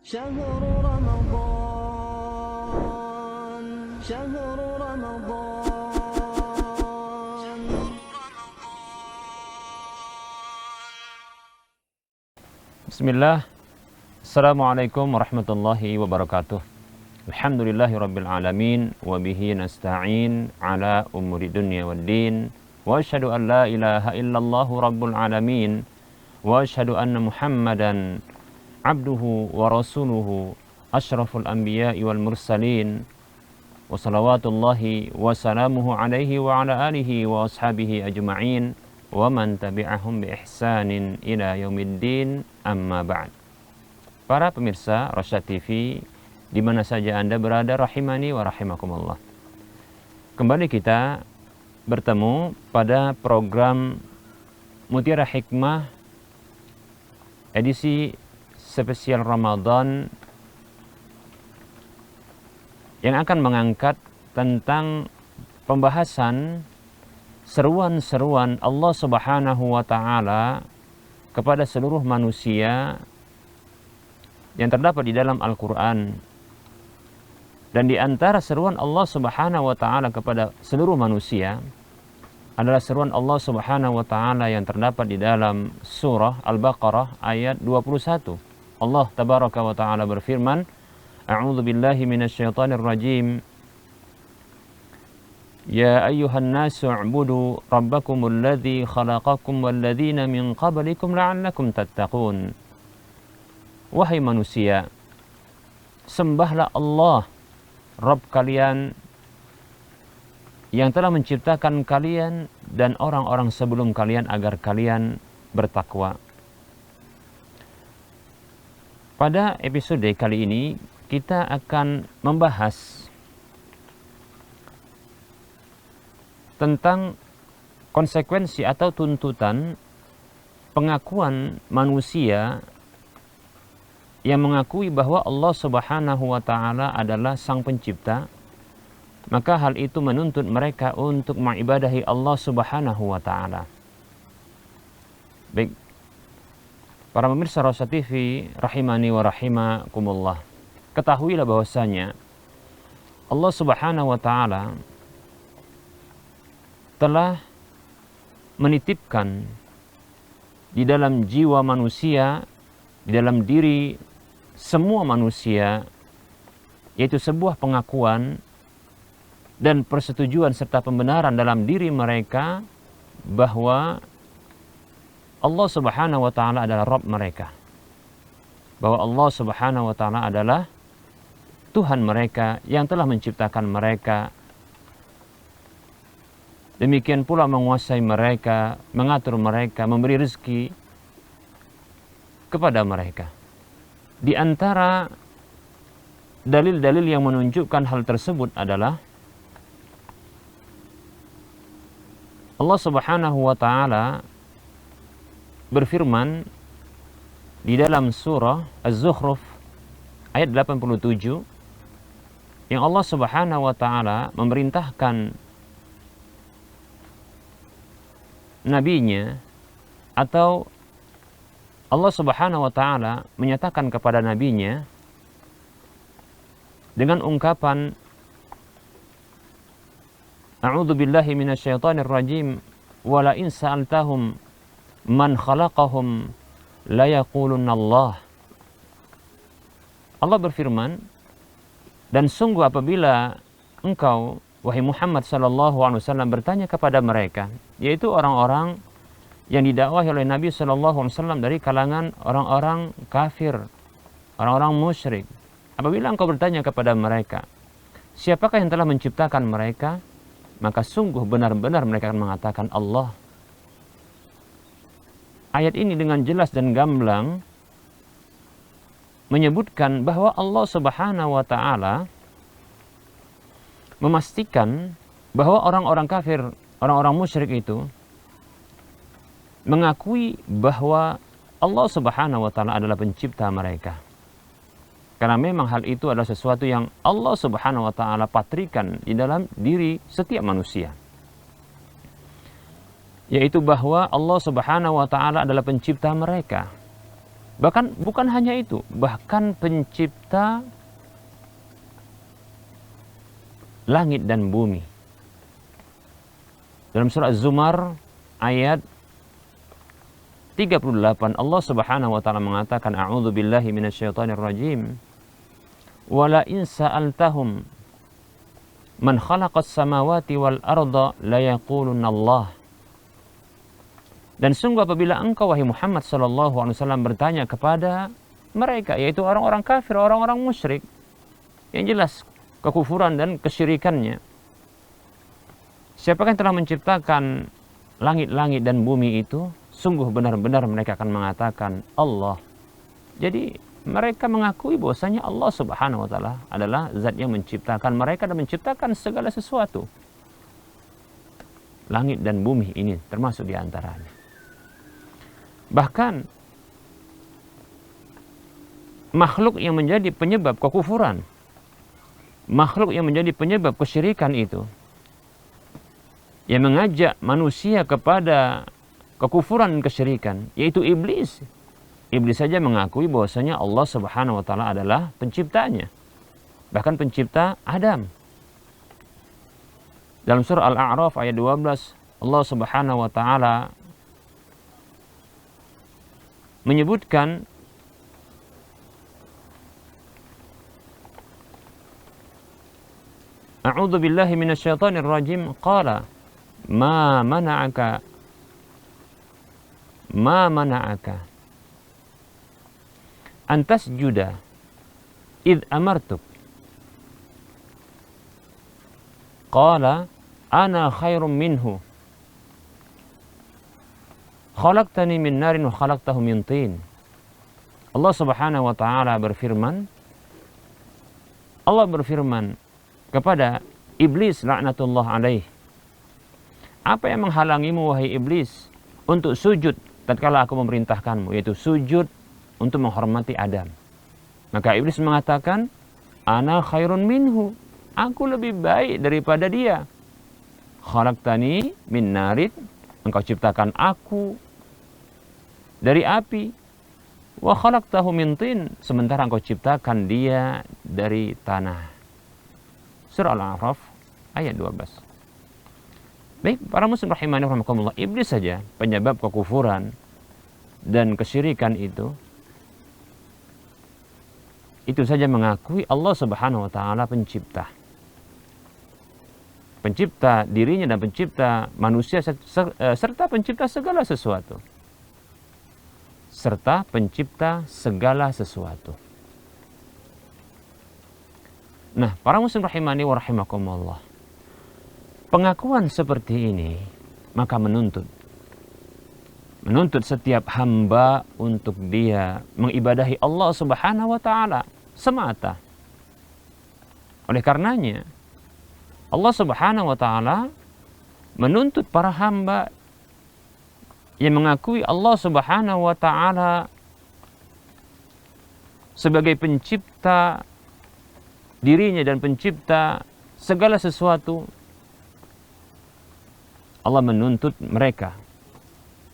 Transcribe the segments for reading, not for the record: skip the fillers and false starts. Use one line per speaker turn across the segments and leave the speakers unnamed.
شهر رمضان شهر رمضان.
Bismillah. Assalamualaikum warahmatullahi wabarakatuh. Alhamdulillahi rabbil alamin. Wabihi nasta'in ala umuri dunya wad din. Wa ashhadu an la ilaha illallahu rabbul alamin. Wa ashhadu anna muhammadan abduhu wa rasuluhu asyraful anbiya'i wal mursalin. Wa salawatullahi wa salamuhu alaihi wa ala alihi wa ashabihi ajma'in. Wa man tabi'ahum bi ihsanin ila yaumiddin, amma ba'd. Para pemirsa Rosyad TV di mana saja Anda berada, rahimani wa rahimakumullah. Kembali kita bertemu pada program Mutiara Hikmah edisi spesial Ramadan yang akan mengangkat tentang pembahasan seruan-seruan Allah Subhanahu wa Ta'ala kepada seluruh manusia yang terdapat di dalam Al-Quran. Dan di antara seruan Allah Subhanahu wa Ta'ala kepada seluruh manusia adalah seruan Allah Subhanahu wa Ta'ala yang terdapat di dalam surah Al-Baqarah ayat 21. Allah Tabaraka wa Ta'ala berfirman, A'udzu billahi minasyaitonir rajim. Ya ayyuhan nasu u'budu rabbakumul ladzi khalaqakum wal ladzina min qablikum la'allakum tattaqun. Wahai manusia, sembahlah Allah, Rabb kalian yang telah menciptakan kalian dan orang-orang sebelum kalian agar kalian bertakwa. Pada episode kali ini kita akan membahas tentang konsekuensi atau tuntutan pengakuan manusia yang mengakui bahwa Allah Subhanahu wa Ta'ala adalah Sang Pencipta. Maka hal itu menuntut mereka untuk mengibadahi Allah Subhanahu wa Ta'ala. Baik, para pemirsa Rosyad TV rahimani wa rahimakumullah, ketahuilah bahwasanya Allah Subhanahu wa Ta'ala telah menitipkan di dalam jiwa manusia, di dalam diri semua manusia, yaitu sebuah pengakuan dan persetujuan serta pembenaran dalam diri mereka bahwa Allah Subhanahu wa Ta'ala adalah Rabb mereka, bahwa Allah Subhanahu wa Ta'ala adalah Tuhan mereka yang telah menciptakan mereka. Demikian pula menguasai mereka, mengatur mereka, memberi rezeki kepada mereka. Di antara dalil-dalil yang menunjukkan hal tersebut adalah Allah Subhanahu wa Ta'ala berfirman di dalam surah Az-Zukhruf ayat 87, yang Allah Subhanahu wa Ta'ala memerintahkan nabinya, atau Allah Subhanahu wa Ta'ala menyatakan kepada nabinya dengan ungkapan A'udzu billahi minasyaitonir rajim, wa la in sa'altahum man khalaqahum la yaqulunna Allah. Allah berfirman, dan sungguh apabila engkau wahai Muhammad sallallahu alaihi wasallam bertanya kepada mereka, yaitu orang-orang yang didakwahi oleh Nabi sallallahu alaihi wasallam dari kalangan orang-orang kafir, orang-orang musyrik. Apabila engkau bertanya kepada mereka, siapakah yang telah menciptakan mereka? Maka sungguh benar-benar mereka akan mengatakan Allah. Ayat ini dengan jelas dan gamblang menyebutkan bahwa Allah Subhanahu wa Ta'ala memastikan bahwa orang-orang kafir, orang-orang musyrik itu mengakui bahwa Allah Subhanahu wa Ta'ala adalah pencipta mereka. Karena memang hal itu adalah sesuatu yang Allah Subhanahu wa Ta'ala patrikan di dalam diri setiap manusia, yaitu bahwa Allah Subhanahu wa Ta'ala adalah pencipta mereka. Bahkan bukan hanya itu, bahkan pencipta langit dan bumi. Dalam surah Az-Zumar ayat 38 Allah Subhanahu wa taala mengatakan a'udzu billahi minasyaitonir rajim. Wala in sa'altahum man khalaqas samawati wal arda la yaqulunna Allah. Dan sungguh apabila engkau wahai Muhammad sallallahu alaihi wasallam bertanya kepada mereka, yaitu orang-orang kafir, orang-orang musyrik, yang jelas kekufuran dan kesyirikannya, siapakah yang telah menciptakan langit-langit dan bumi itu? Sungguh benar-benar mereka akan mengatakan Allah. Jadi mereka mengakui bahwasanya Allah Subhanahu wa taala adalah zat yang menciptakan mereka dan menciptakan segala sesuatu. Langit dan bumi ini termasuk di antaranya. Bahkan makhluk yang menjadi penyebab kekufuran, makhluk yang menjadi penyebab kesyirikan itu, yang mengajak manusia kepada kekufuran dan kesyirikan, yaitu iblis. Iblis saja mengakui bahwasanya Allah Subhanahu wa taala adalah penciptanya, bahkan pencipta Adam. Dalam surah Al-A'raf ayat 12 Allah Subhanahu wa taala menyebutkan A'udzu billahi minasyaitonir rajim qala ma mana'aka an tasjuda id amartuk qala ana khairum minhu khalaqtani min narin wa khalaqtahu min tin. Allah Subhanahu wa taala berfirman, Allah berfirman kepada iblis laknatullah alaih, apa yang menghalangimu wahai iblis untuk sujud tatkala aku memerintahkanmu, yaitu sujud untuk menghormati Adam? Maka iblis mengatakan, ana khairun minhu, aku lebih baik daripada dia. Khalaqtani min narin, engkau ciptakan aku dari api, wa khalaqtahu min tin, sementara engkau ciptakan dia dari tanah. Surah Al-A'raf ayat 12. Baik, para muslim rahimani rahimakumullah, iblis saja penyebab kekufuran dan kesyirikan itu saja mengakui Allah Subhanahu wa taala pencipta. Pencipta dirinya dan pencipta manusia serta pencipta segala sesuatu. Serta pencipta segala sesuatu. Nah, para muslim rahimani wa rahimakumullah, pengakuan seperti ini maka menuntut setiap hamba untuk dia mengibadahi Allah Subhanahu wa taala semata. Oleh karenanya Allah Subhanahu wa taala menuntut para hamba yang mengakui Allah Subhanahu wa taala sebagai pencipta dirinya dan pencipta segala sesuatu. Allah menuntut mereka,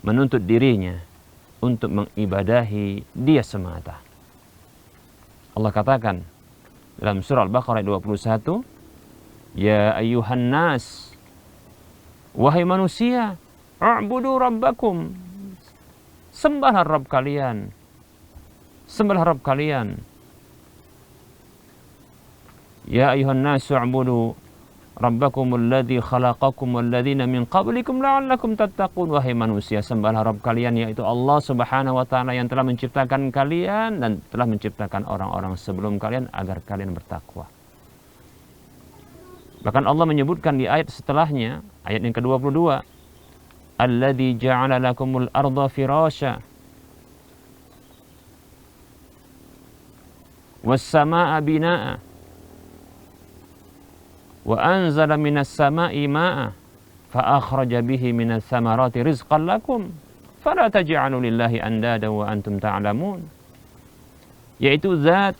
menuntut dirinya untuk mengibadahi dia semata. Allah katakan dalam surah Al-Baqarah 21, ya ayyuhan nas, wahai manusia, u'budu rabbakum, sembahlah Rabb kalian, sembahlah Rabb kalian. Ya ayyuhan nas, u'budu rabbakum alladzi khalaqakum walladzina min qablikum la'allakum tattaqun. Wahai manusia, sembahlah Rabb kalian, yaitu Allah Subhanahu wa taala yang telah menciptakan kalian dan telah menciptakan orang-orang sebelum kalian agar kalian bertakwa. Bahkan Allah menyebutkan di ayat setelahnya, ayat yang ke-22, alladzi ja'ala lakumul arda firasya was samaa'a binaa'a wa anzala minas samaa'i maa'a fa akhraja bihi minas samarati rizqan lakum fala taj'alu lillahi andada wa antum ta'lamun. Yaitu zat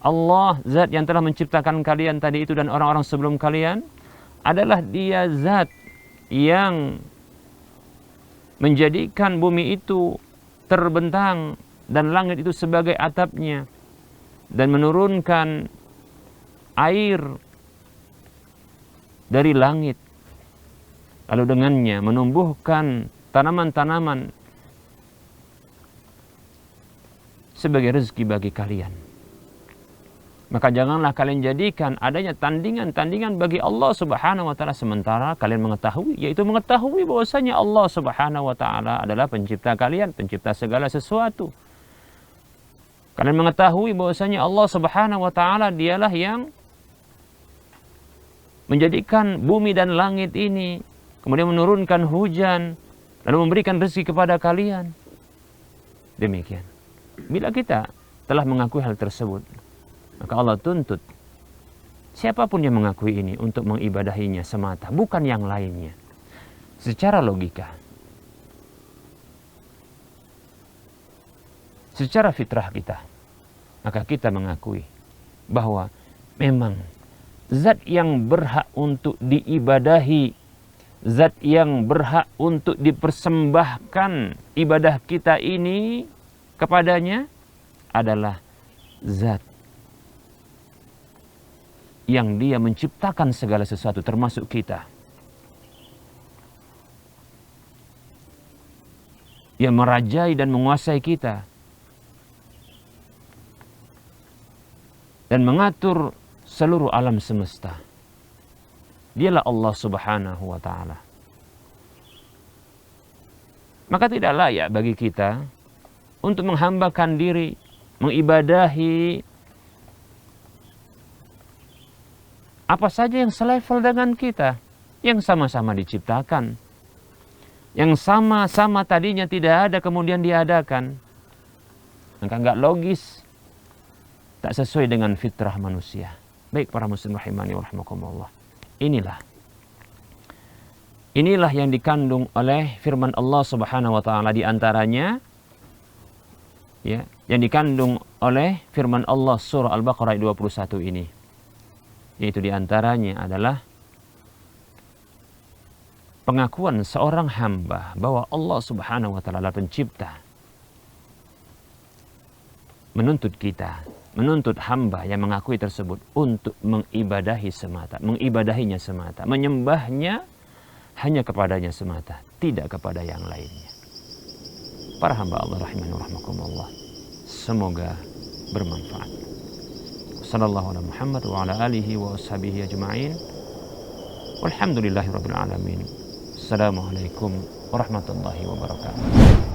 Allah, zat yang telah menciptakan kalian tadi itu dan orang-orang sebelum kalian, adalah dia zat yang menjadikan bumi itu terbentang dan langit itu sebagai atapnya, dan menurunkan air dari langit, lalu dengannya menumbuhkan tanaman-tanaman sebagai rezeki bagi kalian. Maka janganlah kalian jadikan adanya tandingan-tandingan bagi Allah Subhanahu wa taala sementara kalian mengetahui, yaitu mengetahui bahwasanya Allah Subhanahu wa taala adalah pencipta kalian, pencipta segala sesuatu. Kalian mengetahui bahwasanya Allah Subhanahu wa taala dialah yang menjadikan bumi dan langit ini, kemudian menurunkan hujan, lalu memberikan rezeki kepada kalian. Demikian. Bila kita telah mengakui hal tersebut, maka Allah tuntut siapapun yang mengakui ini untuk mengibadahinya semata, bukan yang lainnya. Secara logika, secara fitrah kita, maka kita mengakui bahwa memang zat yang berhak untuk diibadahi, zat yang berhak untuk dipersembahkan ibadah kita ini kepadanya adalah zat yang dia menciptakan segala sesuatu termasuk kita, yang merajai dan menguasai kita dan mengatur seluruh alam semesta. Dialah Allah Subhanahu wa taala. Maka tidak layak bagi kita untuk menghambakan diri, mengibadahi apa saja yang selevel dengan kita, yang sama-sama diciptakan, yang sama-sama tadinya tidak ada kemudian diadakan. Maka enggak logis, tak sesuai dengan fitrah manusia. Baik para muslim rahimani wa rahimakumullah. Inilah yang dikandung oleh firman Allah Subhanahu wa taala, di antaranya ya, yang dikandung oleh firman Allah surah Al-Baqarah 21 ini. Yaitu diantaranya adalah pengakuan seorang hamba bahwa Allah Subhanahu wa taala adalah pencipta, menuntut kita, menuntut hamba yang mengakui tersebut untuk mengibadahinya semata, menyembahnya hanya kepadanya semata, tidak kepada yang lainnya. Para hamba Allah rahimani wa rahmakumullah, semoga bermanfaat. Sallallahu ala Muhammad wa ala alihi wa ashabihi ajma'in. Walhamdulillahi rabbil alamin. Assalamualaikum warahmatullahi wabarakatuh.